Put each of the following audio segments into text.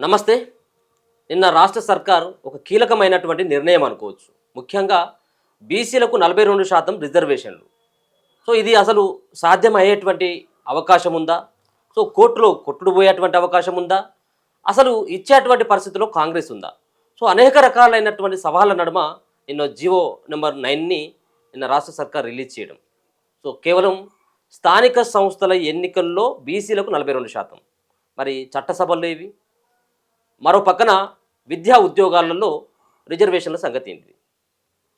నమస్తే. నిన్న రాష్ట్ర సర్కార్ ఒక కీలకమైనటువంటి నిర్ణయం అనుకోవచ్చు. ముఖ్యంగా బీసీలకు 42% రిజర్వేషన్లు. సో ఇది అసలు సాధ్యమయ్యేటువంటి అవకాశం ఉందా? సో కోర్టులో కొట్టుడుపోయేటువంటి అవకాశం ఉందా? అసలు ఇచ్చేటువంటి పరిస్థితిలో కాంగ్రెస్ ఉందా? సో అనేక రకాలైనటువంటి సవాళ్ళ నడుమ నిన్న జివో నెంబర్ 9ని నిన్న రాష్ట్ర సర్కార్ రిలీజ్ చేయడం. సో కేవలం స్థానిక సంస్థల ఎన్నికల్లో బీసీలకు 42%. మరి చట్టసభల్లో ఇవి, మరో పక్కన విద్యా ఉద్యోగాలలో రిజర్వేషన్ల సంగతి ఏంటి?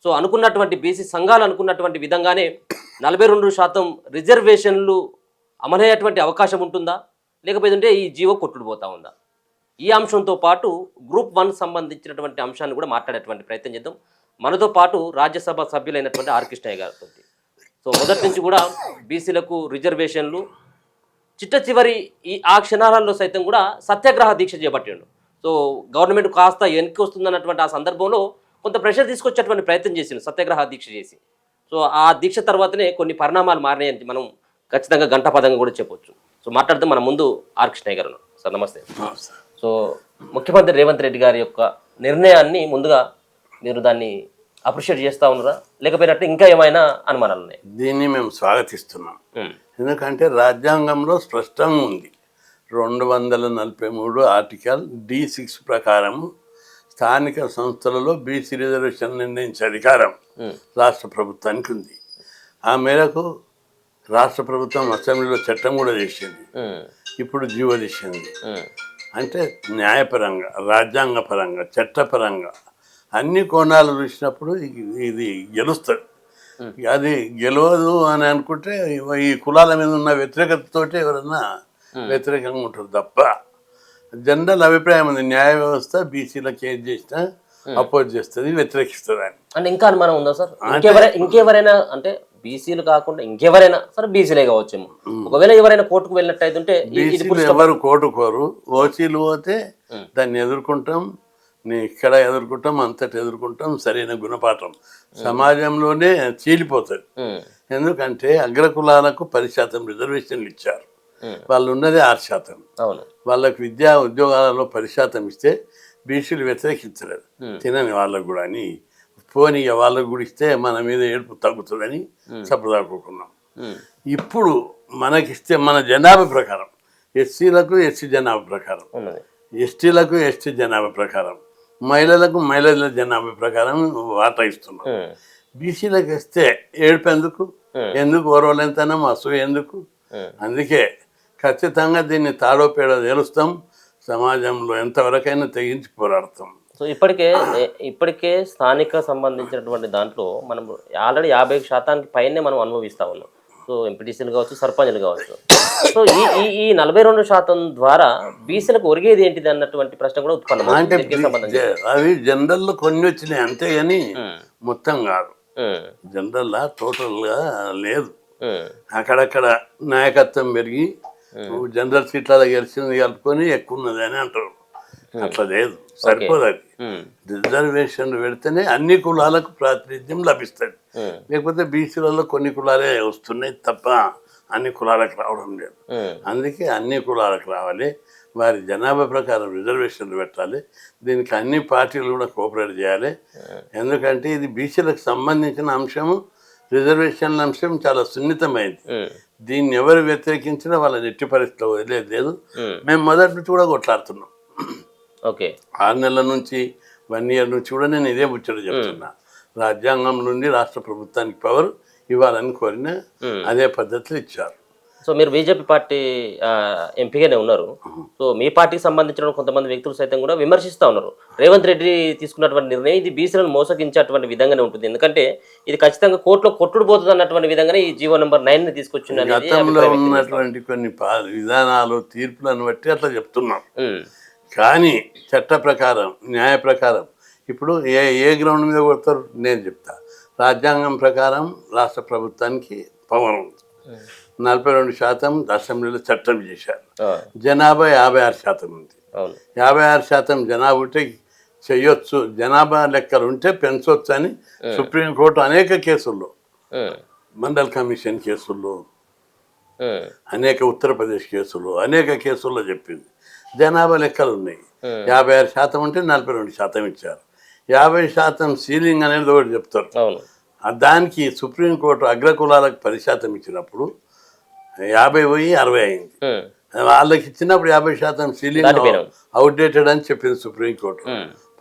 సో అనుకున్నటువంటి బీసీ సంఘాలు అనుకున్నటువంటి విధంగానే 42% రిజర్వేషన్లు అమలయ్యేటువంటి అవకాశం ఉంటుందా, లేకపోతే ఈ జీవో కొట్టుకుపోతా ఉందా? ఈ అంశంతో పాటు గ్రూప్ 1 సంబంధించినటువంటి అంశాన్ని కూడా మాట్లాడేటువంటి ప్రయత్నం చేద్దాం. మనతో పాటు రాజ్యసభ సభ్యులైనటువంటి ఆర్ కృష్ణయ్య గారితో. సో మొదటి నుంచి కూడా బీసీలకు రిజర్వేషన్లు చిట్ట చివరి ఆ క్షణాలలో సైతం కూడా సత్యాగ్రహ దీక్ష చేపట్టిండు. సో గవర్నమెంట్ కాస్త వెనక్కి వస్తుందన్నటువంటి ఆ సందర్భంలో కొంత ప్రెషర్ తీసుకొచ్చేటువంటి ప్రయత్నం చేసిండు సత్యాగ్రహ దీక్ష చేసి. సో ఆ దీక్ష తర్వాతనే కొన్ని పరిణామాలు మారినాయని మనం ఖచ్చితంగా గంటాపదంగా కూడా చెప్పొచ్చు. సో మాట్లాడితే మన ముందు ఆర్ కృష్ణయ్య గారు. సార్ నమస్తే. సో ముఖ్యమంత్రి రేవంత్ రెడ్డి గారి యొక్క నిర్ణయాన్ని ముందుగా మీరు దాన్ని అప్రిషియేట్ చేస్తూ ఉన్నారా, లేకపోయినట్టు ఇంకా ఏమైనా అనుమానాలు ఉన్నాయి? దీన్ని మేము స్వాగతిస్తున్నాం. ఎందుకంటే రాజ్యాంగంలో స్పష్టంగా ఉంది, 243 ఆర్టికల్ D6 ప్రకారము స్థానిక సంస్థలలో బీసీ రిజర్వేషన్ నిర్ణయించే అధికారం రాష్ట్ర ప్రభుత్వానికి ఉంది. ఆ మేరకు రాష్ట్ర ప్రభుత్వం అసెంబ్లీలో చట్టం కూడా చేసింది, ఇప్పుడు జీవో చేసింది. అంటే న్యాయపరంగా, రాజ్యాంగపరంగా, చట్టపరంగా అన్ని కోణాలు చూసినప్పుడు ఇది గెలుస్తుంది. అది గెలవదు అని అనుకుంటే ఈ కులాల మీద ఉన్న వ్యతిరేకతతోటి ఎవరన్నా వ్యతిరేకంగా ఉంటుంది తప్ప జనరల్ అభిప్రాయం ఉంది, న్యాయ వ్యవస్థ బీసీలకు ఏం చేసినా అపోజ్ చేస్తుంది, వ్యతిరేకిస్తుంది అని. అంటే ఇంకా అనుమానం ఉందా సార్? ఇంకెవరైనా అంటే బీసీలు కాకుండా ఇంకెవరైనా సరే బీసీలే కావచ్చేమో, ఒకవేళ ఎవరైనా కోర్టుకు వెళ్ళినట్టయితే ఎవరు కోర్టుకోరు, ఓసీలు పోతే దాన్ని ఎదుర్కొంటాం, ఇక్కడ ఎదుర్కొంటాం, అంతటి ఎదుర్కొంటాం. సరైన గుణపాఠం సమాజంలోనే చీలిపోతుంది. ఎందుకంటే అగ్రకులాలకు 10% రిజర్వేషన్లు ఇచ్చారు, వాళ్ళు ఉన్నదే 6%. వాళ్ళకు విద్యా ఉద్యోగాలలో 10% ఇస్తే బీసీలు వ్యతిరేకించలేదు, తినని వాళ్ళకు కూడా అని. పోనీ వాళ్ళకు కూడా ఇస్తే మన మీద ఏడుపు తగ్గుతుందని చెప్పదాకున్నాం. ఇప్పుడు మనకిస్తే మన జనాభా ప్రకారం ఎస్సీలకు ఎస్సీ జనాభా ప్రకారం, ఎస్టీలకు ఎస్టీ జనాభా ప్రకారం, మహిళలకు మహిళల జనాభా ప్రకారం వాటా ఇస్తున్నాం. బీసీలకు ఇస్తే ఏడుపు ఎందుకు ఓర్వలేంతనం, అసూయ ఎందుకు? అందుకే ఖచ్చితంగా దీన్ని తాడోపేడో తెలుస్తాం, సమాజంలో ఎంతవరకైనా తెగించి పోరాడతాం. సో ఇప్పటికే స్థానిక సంబంధించినటువంటి దాంట్లో మనం ఆల్రెడీ 50% పైనే మనం అనుభవిస్తూ ఉన్నాం. సో ఎంపీటీసీలు కావచ్చు, సర్పంచ్లు కావచ్చు. సో ఈ 42% ద్వారా బీసీలకు ఒరిగేది ఏంటిది అన్నటువంటి ప్రశ్న కూడా ఉత్పన్నమైంది. అవి జనరల్లో కొన్ని వచ్చినాయి అంతే కానీ మొత్తం కాదు. జనరల్లా టోటల్గా లేదు. అక్కడక్కడ నాయకత్వం పెరిగి జనరల్ సీట్లలో గెలిచింది కలుపుకొని ఎక్కువ ఉన్నది అని అంటారు. అట్లా లేదు, సరిపోదు. అది రిజర్వేషన్లు పెడితేనే అన్ని కులాలకు ప్రాతినిధ్యం లభిస్తుంది. లేకపోతే బీసీలలో కొన్ని కులాలే వస్తున్నాయి తప్ప అన్ని కులాలకు రావడం లేదు. అందుకే అన్ని కులాలకు రావాలి, వారి జనాభా ప్రకారం రిజర్వేషన్లు పెట్టాలి. దీనికి అన్ని పార్టీలు కూడా కోఆపరేట్ చేయాలి. ఎందుకంటే ఇది బీసీలకు సంబంధించిన అంశము, రిజర్వేషన్ల అంశం చాలా సున్నితమైంది. దీన్ని ఎవరు వ్యతిరేకించినా వాళ్ళని ఎట్టి పరిస్థితిలో వదిలేదు లేదు. మేము మొదటి నుంచి కూడా కొట్లాడుతున్నాం. 6 నెలల నుంచి 1 ఇయర్ నుంచి కూడా నేను ఇదే ముచ్చట చెప్తున్నా. రాజ్యాంగం నుండి రాష్ట్ర ప్రభుత్వానికి పవర్ ఇవ్వాలని కోరిన అదే పద్ధతిలో ఇచ్చారు. సో మీరు బీజేపీ పార్టీ ఎంపీగానే ఉన్నారు. సో మీ పార్టీకి సంబంధించిన కొంతమంది వ్యక్తులు సైతం కూడా విమర్శిస్తూ ఉన్నారు, రేవంత్ రెడ్డి తీసుకున్నటువంటి నిర్ణయం ఇది బీసీలను మోసగించేటువంటి విధంగానే ఉంటుంది, ఎందుకంటే ఇది ఖచ్చితంగా కోర్టులో కొట్టుడుపోతుంది అన్నటువంటి విధంగానే ఈ జీవో నెంబర్ 9ని తీసుకొచ్చింది. గతంలో ఉన్నటువంటి కొన్ని విధానాలు, తీర్పులను బట్టి అట్లా చెప్తున్నాం. కానీ చట్ట ప్రకారం, న్యాయ ప్రకారం ఇప్పుడు ఏ గ్రౌండ్ మీద కొడతారు నేను చెప్తా. రాజ్యాంగం ప్రకారం రాష్ట్ర ప్రభుత్వానికి పవర్ ఉంది. 42% అసెంబ్లీలో చట్టం చేశారు. జనాభా 56% ఉంది. 56% జనాభా ఉంటే చెయ్యొచ్చు, జనాభా లెక్కలు ఉంటే పెంచవచ్చు అని సుప్రీంకోర్టు అనేక కేసుల్లో, మండల్ కమిషన్ కేసుల్లో, అనేక ఉత్తరప్రదేశ్ కేసుల్లో, అనేక కేసుల్లో చెప్పింది. జనాభా లెక్కలు ఉన్నాయి. 56% ఉంటే 42% ఇచ్చారు. 50% సీలింగ్ అనేది ఒకటి చెప్తారు. దానికి సుప్రీంకోర్టు అగ్రకులాలకు 10% ఇచ్చినప్పుడు 50 పోయి 60 అయింది. వాళ్ళకి ఇచ్చినప్పుడు 50% సీలింగ్ అవుట్డేటెడ్ అని చెప్పింది సుప్రీంకోర్టు.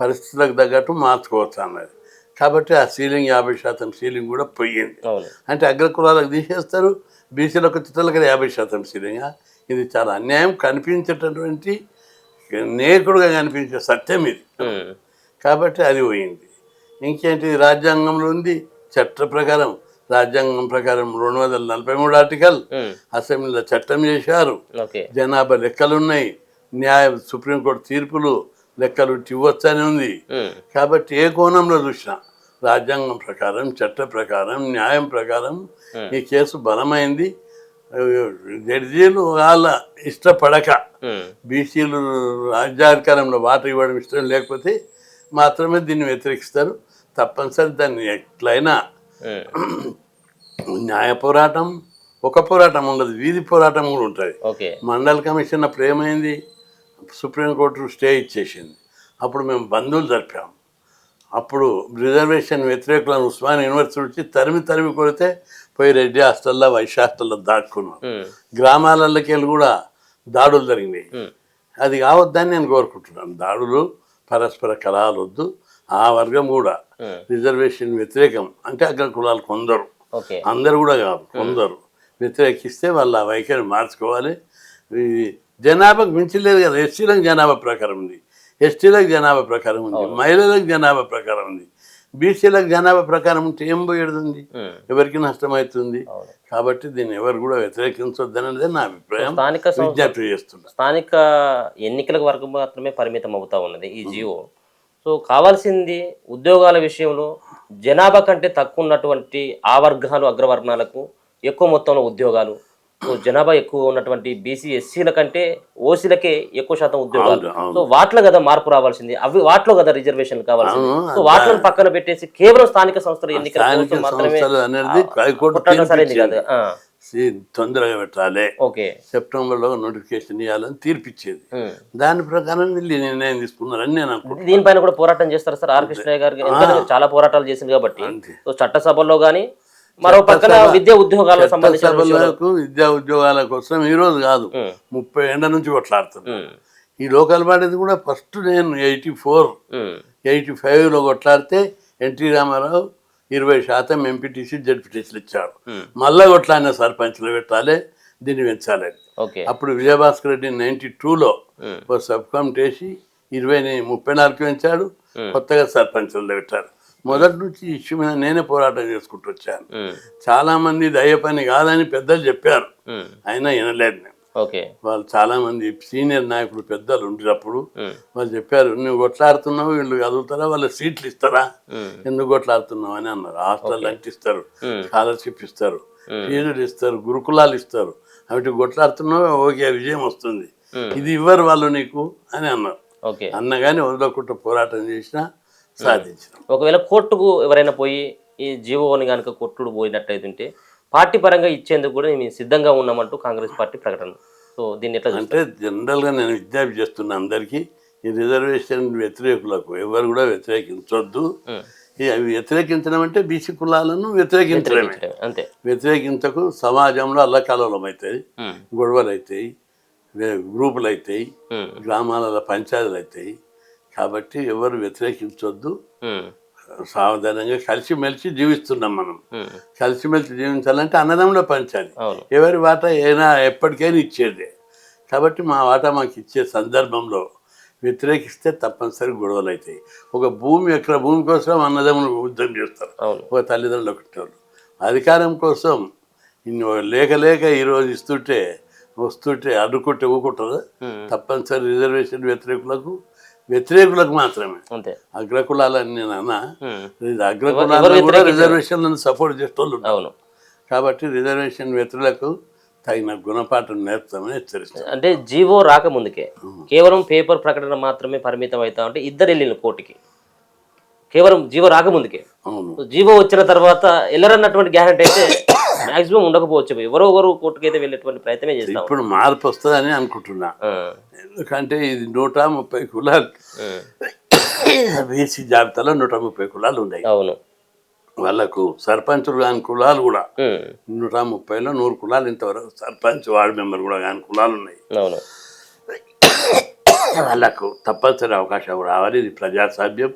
పరిస్థితులకు తగ్గట్టు మార్చుకోవచ్చు అన్నది. కాబట్టి ఆ సీలింగ్ 50% సీలింగ్ కూడా పోయింది. అంటే అగ్రకులాలకు తీసేస్తారు, బీసీలకు చిత్రాలకు 50% సీలింగ్. ఇది చాలా అన్యాయం, కనిపించేటటువంటి నేకుడుగా కనిపించే సత్యం ఇది. కాబట్టి అది పోయింది. ఇంకేంటి, రాజ్యాంగంలో ఉంది చట్ట ప్రకారం, రాజ్యాంగం ప్రకారం 243 ఆర్టికల్, అసెంబ్లీలో చట్టం చేశారు, జనాభా లెక్కలున్నాయి, సుప్రీంకోర్టు తీర్పులు లెక్కలు ఇవ్వచ్చని ఉంది. కాబట్టి ఏ కోణంలో చూసినా రాజ్యాంగం ప్రకారం, చట్ట ప్రకారం, న్యాయం ప్రకారం ఈ కేసు బలమైంది. జడ్జీలు వాళ్ళ ఇష్టపడక బీసీలు రాజ్యాధికారంలో వాటర్ ఇవ్వడం ఇష్టం లేకపోతే మాత్రమే దీన్ని వ్యతిరేకిస్తారు. తప్పనిసరి దాన్ని ఎట్లయినా న్యాయ పోరాటం, ఒక పోరాటం ఉండదు, వీధి పోరాటం కూడా ఉంటుంది. మండల కమిషన్ అప్పుడు ఏమైంది, సుప్రీంకోర్టు స్టే ఇచ్చేసింది. అప్పుడు మేము బంధువులు జరిపాము. అప్పుడు రిజర్వేషన్ వ్యతిరేకులను ఉస్మాన్ యూనివర్సిటీ నుంచి తరిమి కొడితే పోయి రెడ్డి హాస్టల్లో, వైశ్య హాస్టల్లో దాక్కున్నాం. గ్రామాలలోకి వెళ్ళి కూడా దాడులు జరిగినాయి. అది కావద్దని నేను కోరుకుంటున్నాను. దాడులు, పరస్పర కలహాలు వద్దు. ఆ వర్గం కూడా రిజర్వేషన్ వ్యతిరేకం అంటే అగ్ర కులాలు కొందరు, అందరు కూడా కాదు, కొందరు వ్యతిరేకిస్తే వాళ్ళ వైఖరి మార్చుకోవాలి. జనాభాకు మించలేదు కదా. ఎస్సీలకు జనాభా ప్రకారం ఉంది, ఎస్టీలకు జనాభా ప్రకారం ఉంది, మహిళలకు జనాభా ప్రకారం ఉంది. బీసీలకు జనాభా ప్రకారం ఉంటే ఏం పోయేది, ఎవరికి నష్టమవుతుంది. కాబట్టి దీన్ని ఎవరు కూడా వ్యతిరేకించొద్దనేది నా అభిప్రాయం. విజ్ఞప్తి చేస్తున్నా. స్థానిక ఎన్నికల వరకు మాత్రమే పరిమితం అవుతా ఉన్నది ఈ జీవో. సో కావాల్సింది ఉద్యోగాల విషయంలో జనాభా కంటే తక్కువ ఉన్నటువంటి ఆ వర్గాలు, అగ్రవర్ణాలకు ఎక్కువ మొత్తంలో ఉద్యోగాలు, జనాభా ఎక్కువ ఉన్నటువంటి బీసీ ఎస్సీల కంటే ఓసీలకే ఎక్కువ శాతం ఉద్యోగాలు. సో వాటిలో కదా మార్పు రావాల్సింది, అవి వాటిలో కదా రిజర్వేషన్ కావాల్సింది. సో వాటిని పక్కన పెట్టేసి కేవలం స్థానిక సంస్థల ఎన్నికల కోసం మాత్రమే సరైనది కాదు. తొందరగా పెట్టాలి, సెప్టెంబర్లో నోటిఫికేషన్ ఇవ్వాలని తీర్పిచ్చేది. దాని ప్రకారం వీళ్ళు నిర్ణయం తీసుకున్నారని నేను అనుకుంటున్నాను. దీనిపైన కూడా పోరాటం చేస్తారు సార్ ఆర్ కృష్ణయ్య గారు, చాలా పోరాటాలు చేసింది కాబట్టి. చట్టసభల్లో కానీ మరో పక్కన విద్యా ఉద్యోగాలకు సంబంధించిన విద్యా ఉద్యోగాల కోసం ఈ రోజు కాదు 30 ఏళ్ల నుంచి కొట్లాడుతున్నాను. ఈ లోకల్ బాడీది కూడా ఫస్ట్ నేను 84, 85లో కొట్లాడితే ఎన్టీ రామారావు 20% ఎంపీటీసీ, జడ్పీటీసీలు ఇచ్చాడు. మళ్ళా కొట్లాడిన సర్పంచ్లు పెట్టాలి, దీన్ని పెంచాలి. అప్పుడు విజయభాస్కర్ రెడ్డి 92లో ఒక సబ్ కమిటీ వేసి 20ని 34కి పెంచాడు. కొత్తగా సర్పంచ్లు పెట్టారు. మొదటి నుంచి ఇష్యూ మీద నేనే పోరాటం చేసుకుంటూ వచ్చాను. చాలా మంది ఇది అయ్యే పని కాదని పెద్దలు చెప్పారు, అయినా వినలేదు నేను. వాళ్ళు చాలా మంది సీనియర్ నాయకులు పెద్దలు ఉండేటప్పుడు వాళ్ళు చెప్పారు, నువ్వు కొట్లాడుతున్నావు, వీళ్ళు కదులుతారా, వాళ్ళ సీట్లు ఇస్తారా, ఎందుకు కొట్లాడుతున్నావు అని అన్నారు. హాస్టల్ అంటే ఇస్తారు, స్కాలర్షిప్ ఇస్తారు, ఫీజులు ఇస్తారు, గురుకులాలు ఇస్తారు, అవి కొట్లాడుతున్నావు, ఓకే విజయం వస్తుంది, ఇది ఇవ్వరు వాళ్ళు నీకు అని అన్నారు. అన్నగాని వదలకుండా పోరాటం చేసినా సాధించిన. ఒకవేళ కోర్టుకు ఎవరైనా పోయి ఈ జీవోని కనుక కోర్టుడు పోయినట్టయితే పార్టీ పరంగా ఇచ్చేందుకు కూడా మేము సిద్ధంగా ఉన్నామంటూ కాంగ్రెస్ పార్టీ ప్రకటన. సో దీన్ని ఎట్లా అంటే జనరల్గా నేను విజ్ఞప్తి చేస్తున్నా అందరికీ, ఈ రిజర్వేషన్ వ్యతిరేకులకు ఎవరు కూడా వ్యతిరేకించొద్దు. అవి వ్యతిరేకించడం అంటే బీసీ కులాలను వ్యతిరేకించడమే, అంతే. వ్యతిరేకించకు సమాజంలో అల్లకల్లోలం అవుతాయి, గొడవలు అవుతాయి, గ్రూపులు అవుతాయి, గ్రామాలలో పంచాయతీలు అవుతాయి. కాబట్టి ఎవరు వ్యతిరేకించొద్దు. సావధానంగా కలిసిమెలిసి జీవిస్తున్నాం మనం. కలిసిమెలిసి జీవించాలంటే అన్నదమ్ములో పంచాలి, ఎవరి వాటా అయినా ఎప్పటికైనా ఇచ్చేదే. కాబట్టి మా వాటా మాకు ఇచ్చే సందర్భంలో వ్యతిరేకిస్తే తప్పనిసరి గొడవలు అవుతాయి. ఒక ఎకరా భూమి కోసం అన్నదమ్ములు యుద్ధం చేస్తారు, ఒక తల్లిదండ్రులు ఒకటి. అధికారం కోసం లేక ఈరోజు వస్తుంటే అడ్డుకుంటే ఊకుంటారు. తప్పనిసరి రిజర్వేషన్ వ్యతిరేకులకు మాత్రమే. అగ్రకులాలని నేను అన్నా, అగ్రకులాలను కూడా రిజర్వేషన్లను సపోర్ట్ చేసేవాళ్ళు ఉన్నారు. కాబట్టి రిజర్వేషన్ వ్యతిరేకులకు తగిన గుణపాఠం నేర్పుతామని హెచ్చరిస్తాం. అంటే జీవో రాకముందుకే కేవలం పేపర్ ప్రకటన మాత్రమే పరిమితం అవుతా ఉంటే ఇద్దరు వెళ్ళిన కోర్టుకి, కేవలం జీవో రాకముందుకే. జీవో వచ్చిన తర్వాత వెళ్ళరన్నటువంటి గ్యారెంటీ అయితే మాక్సిమం ఉండకపోవచ్చు, ఎవరో ఒకరు కోర్టుకు అయితే వెళ్ళేటువంటి ప్రయత్నమే చేస్తాం. ఇప్పుడు మార్పు వస్తుందని అనుకుంటున్నా. ఎందుకంటే ఇది 130 కులాలు బీసీ జాబితాలో 130 కులాలు ఉన్నాయి. అవును. వాళ్ళకు సర్పంచులు కాని కులాలు కూడా 130లో 100 కులాలు ఇంతవరకు సర్పంచ్ వార్డు మెంబర్ కూడా కాని కులాలు ఉన్నాయి. అవును. వాళ్ళకు తప్పనిసరి అవకాశం రావాలి. ఇది ప్రజాస్వామ్యం.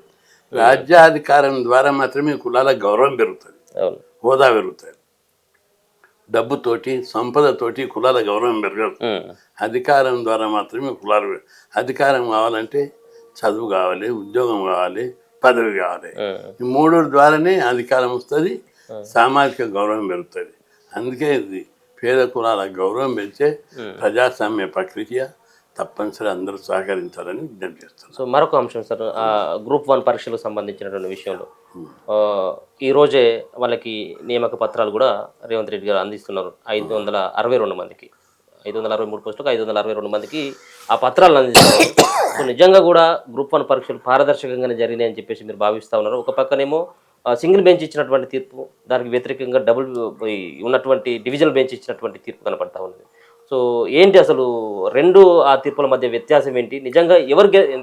రాజ్యాధికారం ద్వారా మాత్రమే కులాల గౌరవం పెరుగుతుంది, అవును. హోదా పెరుగుతుంది. డబ్బుతోటి సంపదతోటి కులాల గౌరవం పెరగదు. అధికారం ద్వారా మాత్రమే కులాలు. అధికారం కావాలంటే చదువు కావాలి, ఉద్యోగం కావాలి, పదవి కావాలి. ఈ మూడు ద్వారానే అధికారం వస్తుంది, సామాజిక గౌరవం పెరుగుతుంది. అందుకే ఇది పేద కులాల గౌరవం పెంచే ప్రజాస్వామ్య ప్రక్రియ. తప్పనిసరి అందరూ సహకరించాలని విజ్ఞప్తి చేస్తాను. సో మరొక అంశం సార్, గ్రూప్ 1 పరీక్షలకు సంబంధించినటువంటి విషయంలో ఈరోజే వాళ్ళకి నియామక పత్రాలు కూడా రేవంత్ రెడ్డి గారు అందిస్తున్నారు. 562 మందికి, 563 పోస్టులకు 562 మందికి ఆ పత్రాలను అందిస్తున్నారు. సో నిజంగా కూడా గ్రూప్ 1 పరీక్షలు పారదర్శకంగానే జరిగినాయని చెప్పేసి మీరు భావిస్తూ ఉన్నారు. ఒక పక్కనేమో సింగిల్ బెంచ్ ఇచ్చినటువంటి తీర్పు, దానికి వ్యతిరేకంగా ఉన్నటువంటి డివిజనల్ బెంచ్ ఇచ్చినటువంటి తీర్పు కనపడతా ఉన్నది. సో ఏంటి అసలు ఆ తీర్పుల మధ్య వ్యత్యాసం ఏంటి? నిజంగా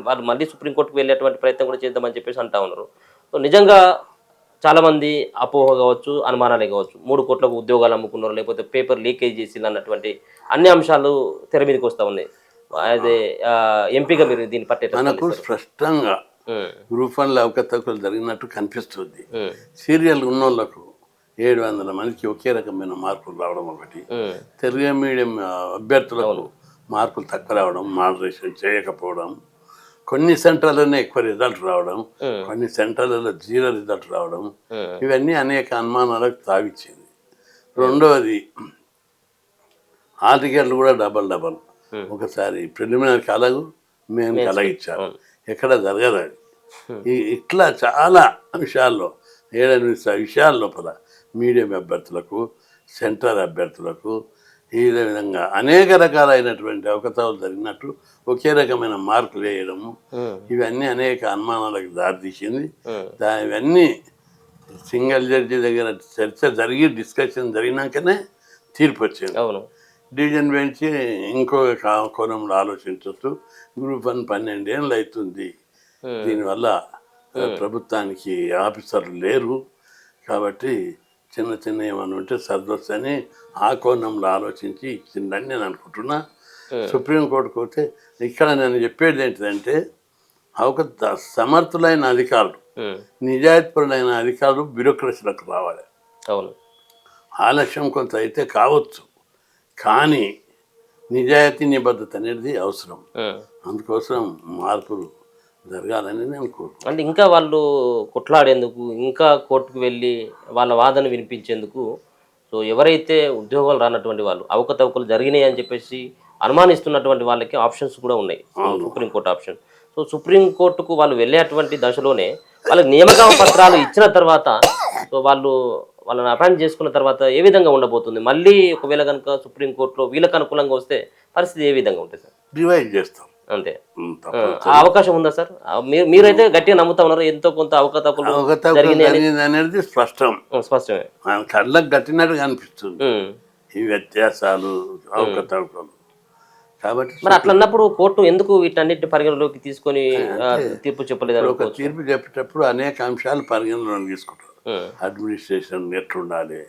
వాళ్ళు మళ్ళీ సుప్రీంకోర్టుకు వెళ్ళేటువంటి ప్రయత్నం కూడా చేద్దామని చెప్పేసి అంటా ఉన్నారు. సో నిజంగా చాలామంది అపోహ కావచ్చు, అనుమానాలే కావచ్చు, 3 కోట్లకు ఉద్యోగాలు అమ్ముకున్నారు, లేకపోతే పేపర్ లీకేజ్ చేసి అన్నటువంటి అన్ని అంశాలు తెర మీదకి వస్తూ ఉన్నాయి. అదే ఎంపీగా మీరు దీన్ని మనకు స్పష్టంగా గ్రూప్ 1లో అవకతవకలు జరిగినట్టు కనిపిస్తుంది. సీరియల్ ఉన్నోళ్లకు 700 మందికి ఒకే రకమైన మార్కులు రావడం ఒకటి, తెలుగు మీడియం అభ్యర్థులకు మార్కులు తక్కువ రావడం, మోడరేషన్ చేయకపోవడం, కొన్ని సెంటర్లనే ఎక్కువ రిజల్ట్ రావడం, కొన్ని సెంటర్లలో 0 రిజల్ట్ రావడం, ఇవన్నీ అనేక అనుమానాలకు తావిచ్చింది. రెండవది ఆర్టికల్ కూడా డబల్ ఒకసారి ప్రిలిమినరీ కలగు మేము కలగిచ్చాము, ఎక్కడ జరగదు అది. ఇట్లా చాలా విషయాల్లో 7-8 విషయాల లోపల మీడియం అభ్యర్థులకు, సెంటర్ అభ్యర్థులకు ఈ విధంగా అనేక రకాలైనటువంటి అవకతవకలు జరిగినట్టు ఒకే రకమైన మార్కులు వేయడము, ఇవన్నీ అనేక అనుమానాలకు దారితీసింది. ఇవన్నీ సింగిల్ జడ్జి దగ్గర చర్చ జరిగి డిస్కషన్ జరిగినాకనే తీర్పు వచ్చింది. డివిజన్ బెంచ్ ఇంకో కోణంలో ఆలోచించవచ్చు. గ్రూప్ 1 12 ఏళ్ళు అవుతుంది. దీనివల్ల ప్రభుత్వానికి ఆఫీసర్లు లేరు కాబట్టి చిన్న ఏమన్నా ఉంటే సర్దొచ్చని ఆ కోణంలో ఆలోచించి ఇచ్చిందని నేను అనుకుంటున్నా. సుప్రీంకోర్టుకు పోతే ఇక్కడ నేను చెప్పేది ఏంటిదంటే, సమర్థులైన అధికారులు, నిజాయితీపరులైన అధికారులు బ్యూరోక్రసీలకు రావాలి. ఆలస్యం కొంత అయితే కావచ్చు, కానీ నిజాయితీ నిబద్ధత అనేది అవసరం. అందుకోసం మార్పులు జరగాలని నేను కోరుకుంటున్నాను. అంటే ఇంకా వాళ్ళు కొట్లాడేందుకు, ఇంకా కోర్టుకు వెళ్ళి వాళ్ళ వాదన వినిపించేందుకు, సో ఎవరైతే ఉద్యోగాలు రానటువంటి వాళ్ళు, అవకతవకలు జరిగినాయి అని చెప్పేసి అనుమానిస్తున్నటువంటి వాళ్ళకి ఆప్షన్స్ కూడా ఉన్నాయి, సుప్రీంకోర్టు ఆప్షన్. సో సుప్రీంకోర్టుకు వాళ్ళు వెళ్ళేటువంటి దశలోనే వాళ్ళకి నియామక పత్రాలు ఇచ్చిన తర్వాత, సో వాళ్ళని అపాయింట్ చేసుకున్న తర్వాత ఏ విధంగా ఉండబోతుంది? మళ్ళీ ఒకవేళ కనుక సుప్రీంకోర్టులో వీళ్ళకి అనుకూలంగా వస్తే పరిస్థితి ఏ విధంగా ఉంటుంది సార్? రివైజ్ చేస్తాం అంతే. ఆ అవకాశం ఉందా సార్? మీరైతే గట్టిగా నమ్ముతా ఉన్నారు ఎంతో కొంత అవకతవకలు అనేది స్పష్టమే, కళ్ళకు గట్టినట్టు కనిపిస్తుంది ఈ వ్యత్యాసాలు, అవకతవకలు. కాబట్టి మరి అట్లా అన్నప్పుడు కోర్టు ఎందుకు వీటన్నిటిని పరిగణలోకి తీసుకొని తీర్పు చెప్పలేదు? ఒక తీర్పు చెప్పేటప్పుడు అనేక అంశాలు పరిగణలోకి తీసుకుంటారు. అడ్మినిస్ట్రేషన్ ఎట్లుండాలి,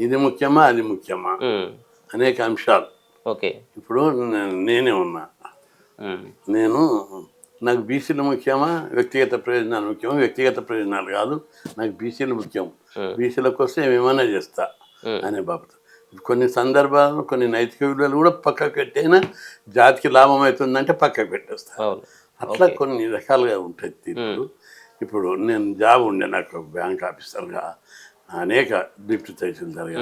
ఇది ముఖ్యమా అది ముఖ్యమా, అనేక అంశాలు. ఇప్పుడు నేనే ఉన్నా, నాకు బీసీలు ముఖ్యమా, వ్యక్తిగత ప్రయోజనాలు ముఖ్యమా? వ్యక్తిగత ప్రయోజనాలు కాదు, నాకు బీసీలు ముఖ్యం, బీసీల కోసం ఏమేమైనా చేస్తా అనే బాబు. కొన్ని సందర్భాల్లో కొన్ని నైతిక విలువలు కూడా పక్కకు పెట్టైనా జాతికి లాభం అవుతుందంటే పక్కకు పెట్టేస్తా. అట్లా కొన్ని రకాలుగా ఉంటాయి తీర్పులు. ఇప్పుడు నేను జాబ్ ఉండే, నాకు బ్యాంక్ ఆఫీసర్గా అనేక డిప్యూటీ తహసీల్దార్గా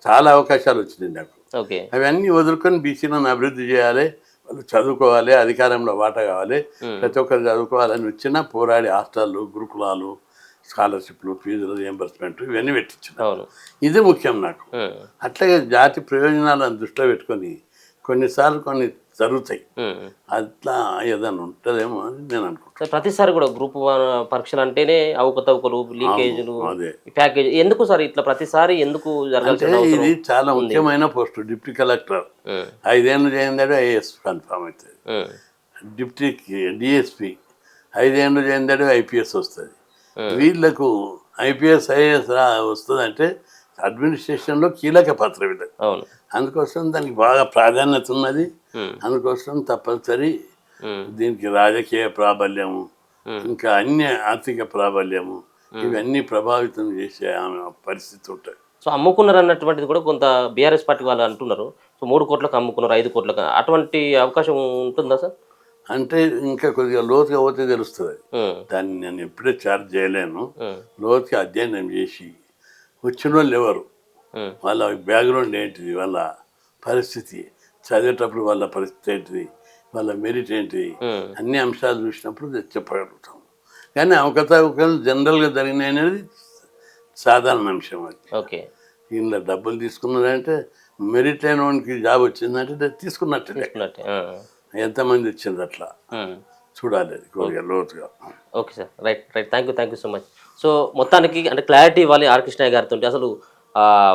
చాలా అవకాశాలు వచ్చినాయి నాకు. అవన్నీ వదులుకొని బీసీలను అభివృద్ధి చేయాలి, వాళ్ళు చదువుకోవాలి, అధికారంలో వాటా కావాలి, ప్రతి ఒక్కరు చదువుకోవాలని వచ్చినా పోరాడి హాస్టళ్ళు, గురుకులాలు, స్కాలర్షిప్లు, ఫీజులు రియంబర్స్మెంట్ ఇవన్నీ పెట్టించిన. ఇది ముఖ్యం నాకు. అట్లాగే జాతి ప్రయోజనాలను దృష్టిలో పెట్టుకొని కొన్నిసార్లు కొన్ని జరుగుతాయి. అట్లా ఏదైనా ఉంటుందేమో అని నేను అనుకుంటాను. ప్రతిసారి కూడా గ్రూప్ 1 పరీక్షలు అంటేనే అవకతవకలు, లీకేజీలు, అదే ప్యాకేజ్ ఎందుకు సార్ ఇట్లా ప్రతిసారి ఎందుకు జరగాల్సిన అంటే అవసరం? ఇది చాలా ముఖ్యమైన పోస్టు. డిప్యూటీ కలెక్టర్ 5 ఏళ్ళు చేయందే ఐఏఎస్ కన్ఫామ్ అవుతుంది. డిప్యూటీ డిఎస్పి 5 ఏళ్ళు చేయందే ఐపీఎస్ వస్తుంది. వీళ్ళకు ఐపీఎస్ ఐఏఎస్ వస్తుందంటే అడ్మినిస్ట్రేషన్లో కీలక పాత్ర వీళ్ళకి. అవును, అందుకోసం దానికి బాగా ప్రాధాన్యత ఉన్నది. అందుకోసం తప్పనిసరి దీనికి రాజకీయ ప్రాబల్యము, ఇంకా అన్ని ఆర్థిక ప్రాబల్యము, ఇవన్నీ ప్రభావితం చేసే ఆమె పరిస్థితి ఉంటుంది. సో అమ్ముకున్నారు అన్నటువంటిది కూడా కొంత బీఆర్ఎస్ పార్టీ వాళ్ళు అంటున్నారు. సో 3 కోట్లకు అమ్ముకున్నారు, 5 కోట్లకు, అటువంటి అవకాశం ఉంటుందా సార్? అంటే ఇంకా కొద్దిగా లోతుగా పోతే తెలుస్తుంది. దాన్ని నేను ఎప్పుడే ఛార్జ్ చేయలేను. లోతుగా అధ్యయనం చేసి వచ్చిన వాళ్ళు ఎవరు, వాళ్ళ బ్యాక్గ్రౌండ్ ఏంటిది, వాళ్ళ పరిస్థితి, చదివేటప్పుడు వాళ్ళ పరిస్థితి ఏంటిది, వాళ్ళ మెరిట్ ఏంటిది, అన్ని అంశాలు చూసినప్పుడు చెప్పగలుగుతాం. కానీ అవకతవకలు జనరల్గా జరిగినాయి అనేది సాధారణ అంశం. అది ఓకే, ఇందులో డబ్బులు తీసుకున్నారంటే మెరిట్ అయిన వానికి జాబ్ వచ్చిందంటే తీసుకున్నట్టే. ఎంతమంది వచ్చింది అట్లా చూడాలి, అది కొద్దిగా లోతుగా. Okay sir, right right, thank you so much. So మొత్తానికి అంటే క్లారిటీ ఇవ్వాలి ఆర్ కృష్ణయ్య గారితో. అసలు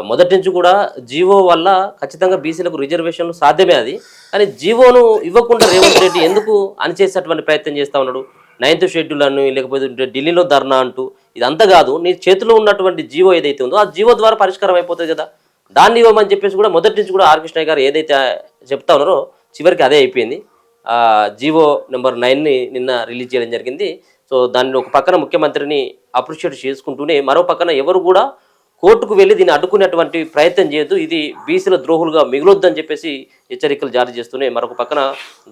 మొదటి నుంచి కూడా జీవో వల్ల ఖచ్చితంగా బీసీలకు రిజర్వేషన్లు సాధ్యమే అది, కానీ జీవోను ఇవ్వకుండా రేవంత్ రెడ్డి ఎందుకు అణిచేసేటువంటి ప్రయత్నం చేస్తూ ఉన్నాడు? 9th షెడ్యూల్ అని, లేకపోతే ఢిల్లీలో ధర్నా అంటూ, ఇదంతా కాదు, నీ చేతిలో ఉన్నటువంటి జీవో ఏదైతే ఉందో ఆ జీవో ద్వారా పరిష్కారం అయిపోతుంది కదా, దాన్ని ఇవ్వమని చెప్పేసి కూడా మొదటి నుంచి కూడా ఆర్ కృష్ణయ్య గారు ఏదైతే చెప్తా ఉన్నారో చివరికి అదే అయిపోయింది. జీవో నెంబర్ 9ని నిన్న రిలీజ్ చేయడం జరిగింది. సో దాన్ని ఒక పక్కన ముఖ్యమంత్రిని అప్రిషియేట్ చేసుకుంటూనే మరో పక్కన ఎవరు కూడా కోర్టుకు వెళ్ళి దీన్ని అడ్డుకునేటువంటి ప్రయత్నం చేయొద్దు, ఇది బీసీల ద్రోహులుగా మిగులొద్దని చెప్పేసి హెచ్చరికలు జారీ చేస్తూనే మరొక పక్కన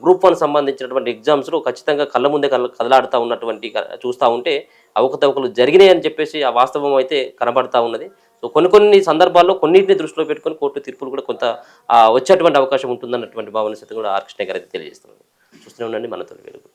గ్రూప్ 1 సంబంధించినటువంటి ఎగ్జామ్స్లో ఖచ్చితంగా కళ్ళ ముందే కదలాడుతూ ఉన్నటువంటి చూస్తూ ఉంటే అవకతవకలు జరిగినాయి అని చెప్పేసి ఆ వాస్తవం అయితే కనబడతా ఉన్నది. సో కొన్ని సందర్భాల్లో కొన్నింటిని దృష్టిలో పెట్టుకొని కోర్టు తీర్పులు కూడా కొంత వచ్చేటువంటి అవకాశం ఉంటుందన్నటువంటి భావన సైతం కూడా ఆర్ కృష్ణ గారు అయితే తెలియజేస్తున్నారు. చూస్తూనే ఉండండి మనతో వెలుగు.